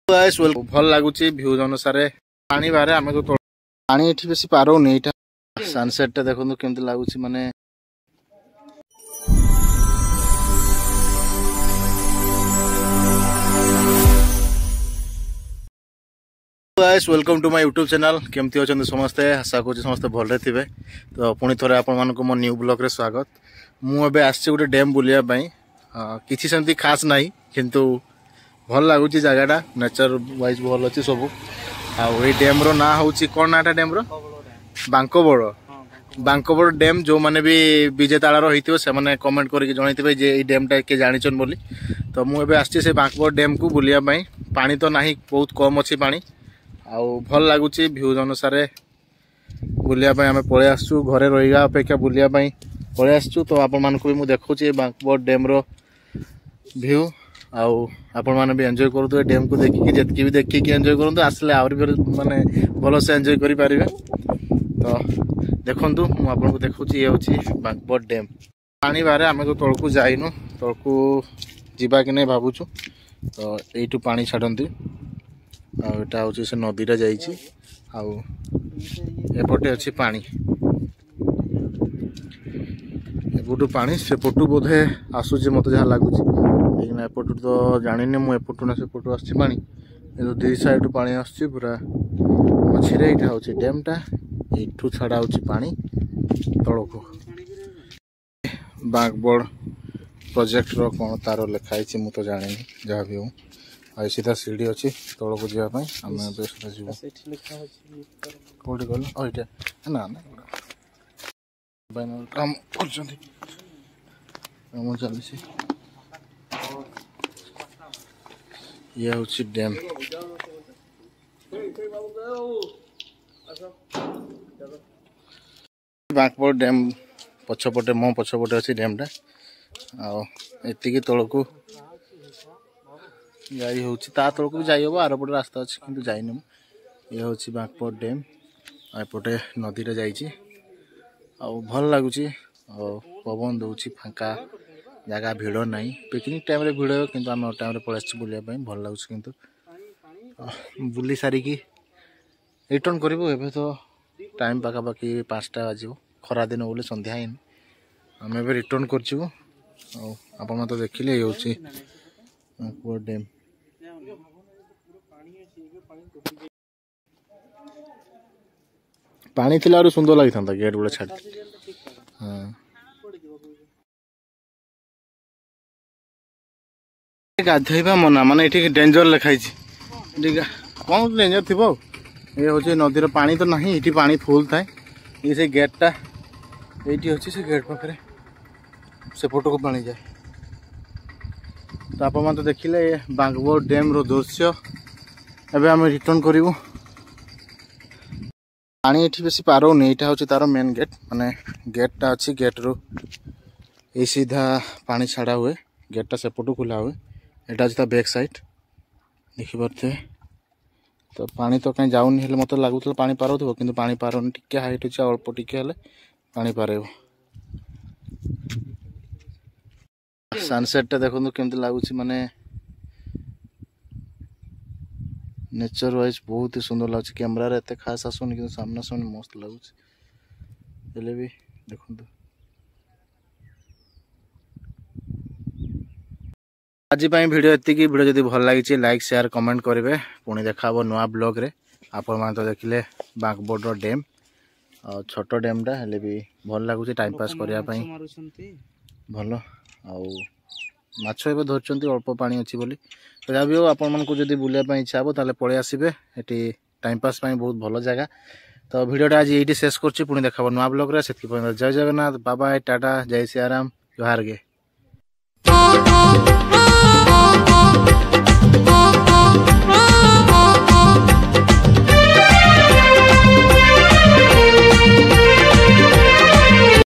भल लगुच भ्यूज अनुसार पानी बारे आम तो पानी ये बेसी पारोनी यहाँ सनसेट देखो केमती लगुच माने welcome to my YouTube channel केमती अच्छा समस्ते आशा करूँ समस्ते भलरे थे। तो पुणी थे आपण मानक मो न्यू ब्लॉग रे स्वागत। मुझे आसी गोटे डैम बुलायापाई किसी सेमती खास ना किंतु भल लगुच जगटा नेचर वाइज भल अच्छी सब आई डैम रो ना हूँ कौन नाटा डैम रो बांकबड़ डैम जो मैंने भी विजे तालार होती से मैंने कमेंट करके जनइथे जे ये डैमटा किए जानचन बोली। तो मुझे आसी बांकबड़ डैम को बुलायापाई पानी तो ना बहुत कम अच्छी पानी आउ भल लगुच भ्यूज अनुसार बुलायापाई आम पलि आसु घरे रहीगा अपेक्षा बुलायापाई पलि आसु। तो आपण मानक भी मुझे देखुची बांकबड़ डैम रो व्यू आउ आपण मैंने भी एंजॉय करूँ डैम को देखिए जितकी भी देखिए एंजॉय करूँ आसले आहरी माने भल से एंजॉय करें। तो देखु मुझे देखुची ये हूँ बांकबड़ डैम पानी बारे आम तो तौक जाइनु तौक जावा कि नहीं भावुँ। तो यू पानी छाड़ती आटा हूँ से नदीटा जापटे अच्छी पानी एपटू पानी सेपटू बोधे आसूची मत जहाँ लगुच लेकिन एपटू तो जानी मुझे ना सेपटू आस दी साइड पानी आसूँ पूरा मझे यहाँ हूँ डैमटा यू छाड़ा हूँ पानी तौक बांकबड़ प्रोजेक्ट रो कौन तार लिखाई मुझे तो जानी जहाँ भी हूँ आई सीधा सीढ़ी अच्छी तौक जावाई आम सीधा जीव कौटी गल ना काम कर चली ये हूँ डैम बांकबड़ डैम पछपटे मो पछपटे अच्छी डैमटा आती तौक जाई हूँ तौक भी जाई हम आरपटे रास्ता अच्छी कि जाइनि ये हूँ बांकबड़ डैम एपटे नदीरे जाइए भल लगुच पवन दौर फांका जगह भिड़ ना पिकनिक टाइम रे भिड़ कि आम टाइम पलि बुलायापाई भल लगुच किंतु बुली सारिकी रिटर्न करूँ एवं तो टाइम पाखापाखि 5टा बाजिब खरा दिन बोले संध्या ही आम ए रिटर्न करचु आप तो देखिले ये हूँ बांकबड़ डैम पानी थिला और सुंदर लगी था गेट गुड़ा छाड़ गाधोबा मना माने ये डेंजर लिखाई कौन डेंजर थी ये हूँ नदीर पानी तो ना ये पानी फुल थाए ये से गेटा ये अच्छी से गेट पाखे सेपट को पानी जाए। तो आप तो देखिले बांकबड़ डैम रो दृश्य एवं आम रिटर्न करूँ पानी ये बेसी पारोनी यहाँ हूँ तार मेन गेट माने गेटा अच्छी गेट रू ये सीधा पानी छाड़ा हुए गेटा सेपटू खुला हुए यहाँ अच्छी बैक साइड देखिपे। तो पानी तो कहीं जाऊनी मत लगुला पानी पार कि पानी पारोनी टिके हाइट अच्छे अल्प टिके पानी पार सनसेट देखो केमती लगुच माने नेचर वाइज बहुत ही सुंदर लगुच कैमरा रे एते खास आसुनी कि सामना सामने मस्त लगुच भी देखो। आज वीडियो एतिकी वीडियो जदि भल लगी लाइक शेयर कमेंट करेंगे पुणी देखा नुआ ब्लॉग रे आपण मैंने तो देखिले बांकबड़ डैम और छोट डैमटा हेले भी भल लगुच टाइम पास करने भल माछ एवं धरती अल्प पानी अच्छी बोली। तो जहाँ भी हो आपण जब बुलायापाई इच्छा हो ताले पलि आसबे ये टाइम पास बहुत भल जगह। तो वीडियोटा आज ये शेष कर देखा नुआ ब्लॉग रे से जय जगन्नाथ बाय बाय टाटा जय सियाराम जोहार गे।